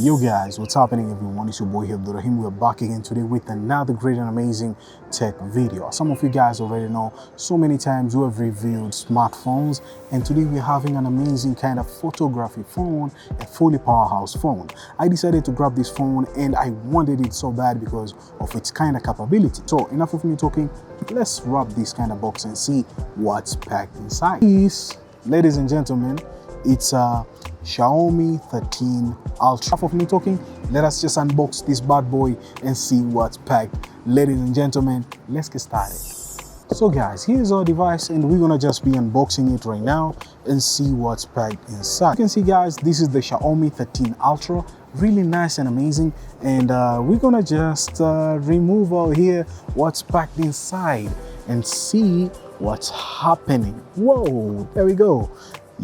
Yo guys, what's happening everyone? It's your boy here, Abdurrahim. We're back again today with another great and amazing tech video. As some of you guys already know, so many times we have reviewed smartphones, and today we're having an amazing kind of photography phone, a fully powerhouse phone. I decided to grab this phone and I wanted it so bad because of its kind of capability. So enough of me talking, let's wrap this kind of box and see what's packed inside. Please, ladies and gentlemen, it's a Xiaomi 13 Ultra. Enough of me talking, let us just unbox this bad boy and see what's packed. Ladies and gentlemen, let's get started. So guys, here's our device and we're gonna just be unboxing it right now and see what's packed inside. You can see guys, this is the Xiaomi 13 Ultra. Really nice and amazing, and we're gonna just remove out here what's packed inside and see what's happening. Whoa, there we go.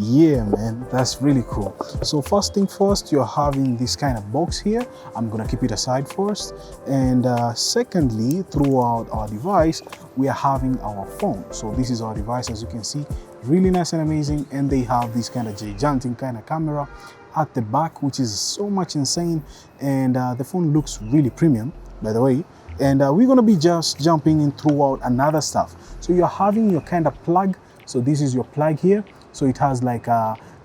Yeah man, that's really cool. So first thing first, you're having this kind of box here. I'm gonna keep it aside first, and secondly, throughout our device we are having our phone. So this is our device, as you can see, really nice and amazing, and they have this kind of gigantic kind of camera at the back, which is so much insane, and the phone looks really premium, by the way. And we're gonna be just jumping in throughout another stuff. So you're having your kind of plug. So this is your plug here. So it has like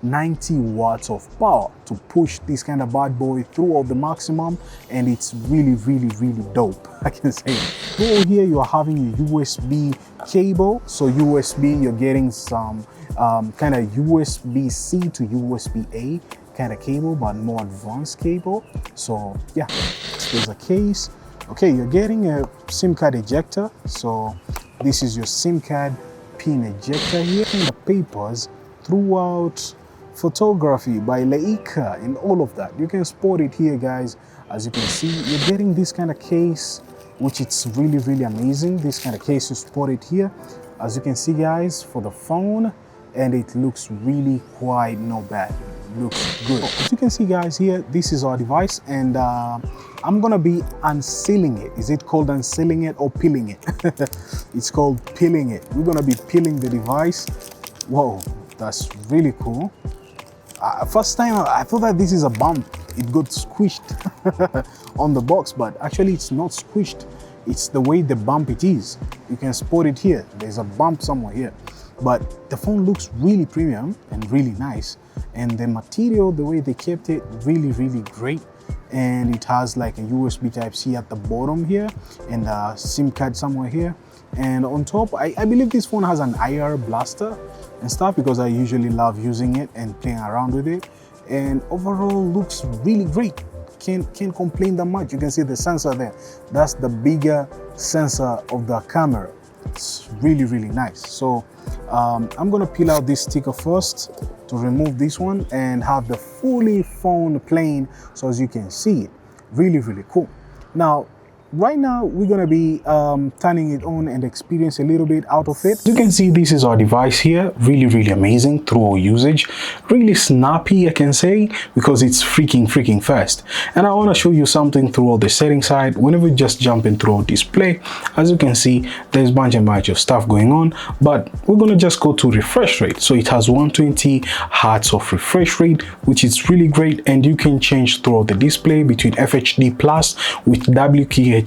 90 watts of power to push this kind of bad boy throughout the maximum, and it's really dope, I can say. Through here you are having a USB cable. So USB, you're getting some kind of USB-C to USB-A kind of cable, but more advanced cable. So yeah, there's a case. Okay, you're getting a SIM card ejector. So this is your SIM card pin ejector here, and the papers throughout photography by Leica and all of that. You can spot it here guys. As you can see, you're getting this kind of case, which it's really amazing. This kind of case, you spot it here, as you can see guys, for the phone, and it looks really quite not bad. It looks good. As you can see guys here, this is our device, and I'm gonna be unsealing it. Is it called unsealing it or peeling it? It's called peeling it. We're gonna be peeling the device. Whoa, that's really cool. First time I thought that this is a bump. It got squished on the box, but actually it's not squished. It's the way the bump it is. You can spot it here. There's a bump somewhere here. But the phone looks really premium and really nice. And the material, the way they kept it, really great. And it has like a USB Type-C at the bottom here, and a SIM card somewhere here. And on top, I believe this phone has an IR blaster and stuff, because I usually love using it and playing around with it. And overall looks really great. Can't complain that much. You can see the sensor there. That's the bigger sensor of the camera. It's really nice. So I'm gonna peel out this sticker first to remove this one and have the fully phone playing. So as you can see it, really cool. Now right now we're gonna be turning it on and experience a little bit out of it. You can see this is our device here, really amazing through our usage, really snappy I can say, because it's freaking fast. And I want to show you something throughout the settings side. Whenever you just jump in throughout display, as you can see, there's bunch of stuff going on, but we're gonna just go to refresh rate. So it has 120 hertz of refresh rate, which is really great, and you can change throughout the display between FHD plus with WQHD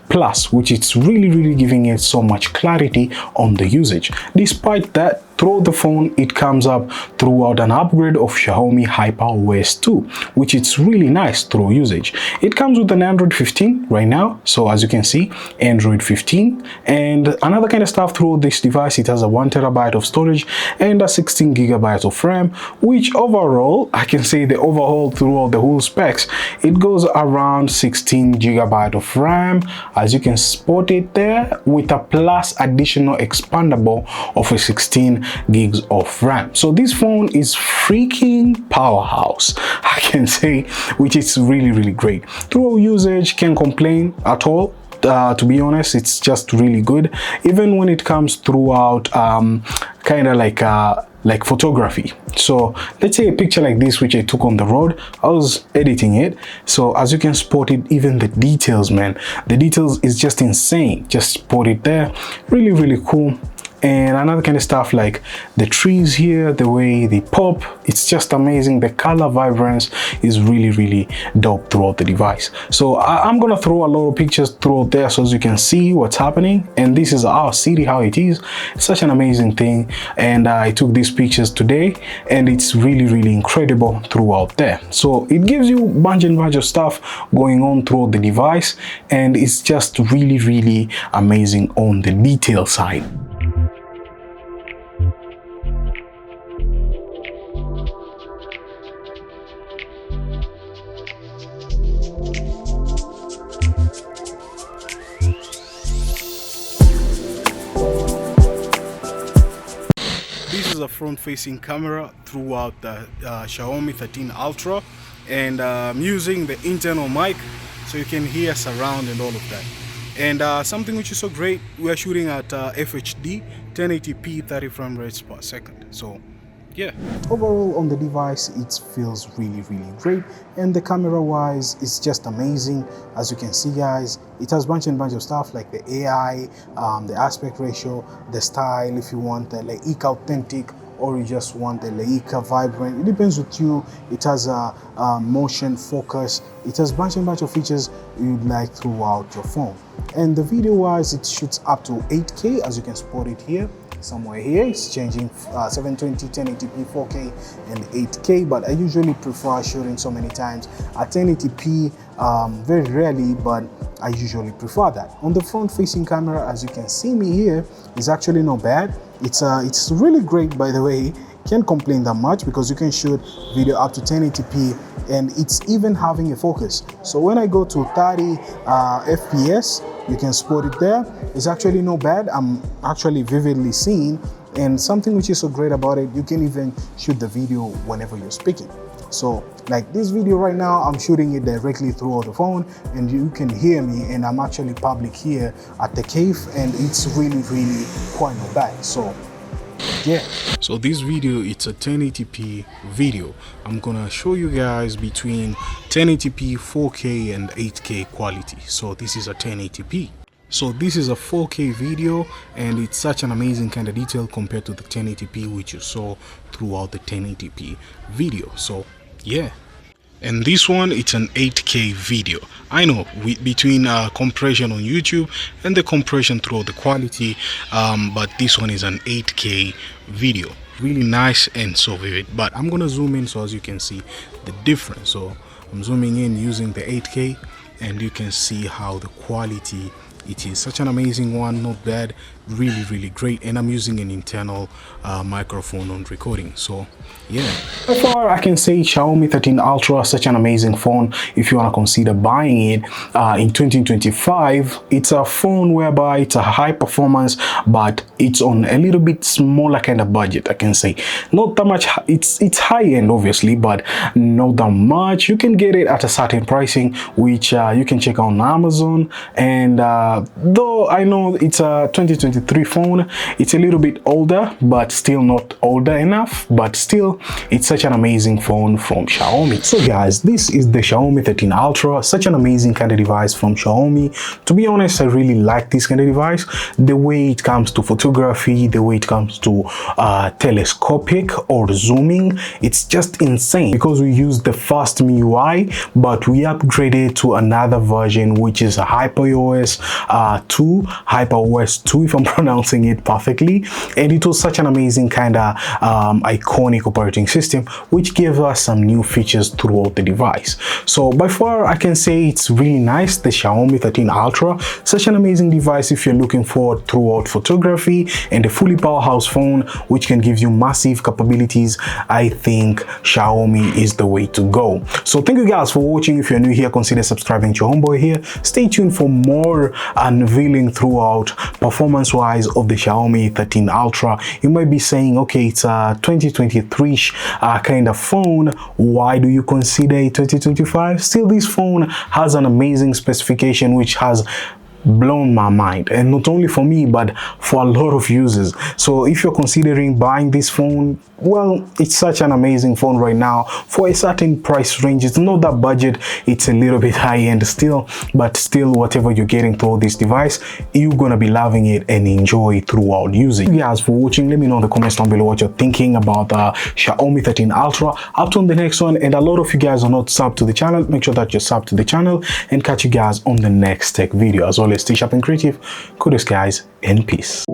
plus, which is really giving it so much clarity on the usage. Despite that, throughout the phone it comes up throughout an upgrade of Xiaomi HyperOS 2, which is really nice through usage. It comes with an Android 15 right now, so as you can see, Android 15. And another kind of stuff through this device, it has a 1 TB of storage and a 16 GB of RAM, which overall I can say the overall throughout the whole specs, it goes around 16 GB of RAM, as you can spot it there, with a plus additional expandable of a 16 gigs of RAM. So this phone is freaking powerhouse, I can say, which is really great. Through usage, can't complain at all. To be honest, it's just really good, even when it comes throughout kind of like photography. So let's say a picture like this, which I took on the road, I was editing it. So as you can spot it, even the details, man, the details is just insane. Just spot it there, really cool. and another kind of stuff like the trees here, the way they pop, it's just amazing. The color vibrance is really dope throughout the device. So I'm gonna throw a lot of pictures throughout there so as you can see what's happening. And this is our city, how it is. It's such an amazing thing, and I took these pictures today, and it's really incredible throughout there. So it gives you bunch and bunch of stuff going on throughout the device, and it's just really amazing on the detail side. This is a front-facing camera throughout the Xiaomi 13 Ultra, and I'm using the internal mic so you can hear surround and all of that. And something which is so great, we are shooting at FHD 1080p 30 frame rates per second. So yeah, overall on the device it feels really great, and the camera wise it's just amazing. As you can see guys, it has bunch and bunch of stuff like the AI, the aspect ratio, the style, if you want the Leica authentic or you just want the Leica vibrant, it depends with you. It has a motion focus, it has bunch and bunch of features you'd like throughout your phone. And the video wise it shoots up to 8K, as you can spot it here. Somewhere here it's changing 720, 1080p, 4K and 8K, but I usually prefer shooting so many times at 1080p, very rarely, but I usually prefer that. On the front facing camera, as you can see me here, is actually not bad. It's really great, by the way. Can't complain that much because you can shoot video up to 1080p, and it's even having a focus. So when I go to 30 FPS, you can spot it there. It's actually not bad. I'm actually vividly seeing, and something which is so great about it, you can even shoot the video whenever you're speaking. So like this video right now, I'm shooting it directly through the phone and you can hear me, and I'm actually public here at the cave, and it's really quite not bad. So yeah, so this video, it's a 1080p video. I'm gonna show you guys between 1080p, 4K and 8K quality. So this is a 1080p. So this is a 4K video, and it's such an amazing kind of detail compared to the 1080p which you saw throughout the 1080p video. So yeah. And this one, it's an 8K video. I know, between compression on YouTube and the compression throughout the quality, but this one is an 8K video. Really nice and so vivid. But I'm gonna zoom in so as you can see the difference. So I'm zooming in using the 8K, and you can see how the quality it is. Such an amazing one, not bad, really great. And I'm using an internal microphone on recording. So yeah, so far I can say Xiaomi 13 Ultra, such an amazing phone. If you want to consider buying it in 2025, it's a phone whereby it's a high performance, but it's on a little bit smaller kind of budget. I can say not that much. It's high end obviously, but not that much. You can get it at a certain pricing, which you can check on Amazon. And though I know it's a 2023 phone, it's a little bit older, but still not older enough, but still it's such an amazing phone from Xiaomi. So guys, this is the Xiaomi 13 Ultra, such an amazing kind of device from Xiaomi. To be honest, I really like this kind of device. The way it comes to photography, the way it comes to telescopic or zooming, it's just insane, because we use the first MIUI, but we upgraded to another version which is a HyperOS 2, if I'm pronouncing it perfectly. And it was such an amazing kind of iconic operating system which gave us some new features throughout the device. So by far I can say it's really nice, the Xiaomi 13 Ultra, such an amazing device if you're looking for throughout photography and a fully powerhouse phone which can give you massive capabilities. I think Xiaomi is the way to go. So thank you guys for watching. If you're new here, consider subscribing to your homeboy here. Stay tuned for more unveiling throughout performance wise of the Xiaomi 13 Ultra. You might be saying, okay, it's a 2023 kind of phone, why do you consider it 2025? Still, this phone has an amazing specification which has blown my mind, and not only for me but for a lot of users. So if you're considering buying this phone, well, it's such an amazing phone right now for a certain price range. It's not that budget, it's a little bit high end still, but still, whatever you're getting through this device, you're gonna be loving it and enjoy it throughout using. Thank you guys for watching. Let me know in the comments down below what you're thinking about the Xiaomi 13 Ultra. Up to on the next one, and a lot of you guys are not subbed to the channel. Make sure that you're subbed to the channel, and catch you guys on the next tech video. As always, stay sharp and creative. Kudos guys, and peace.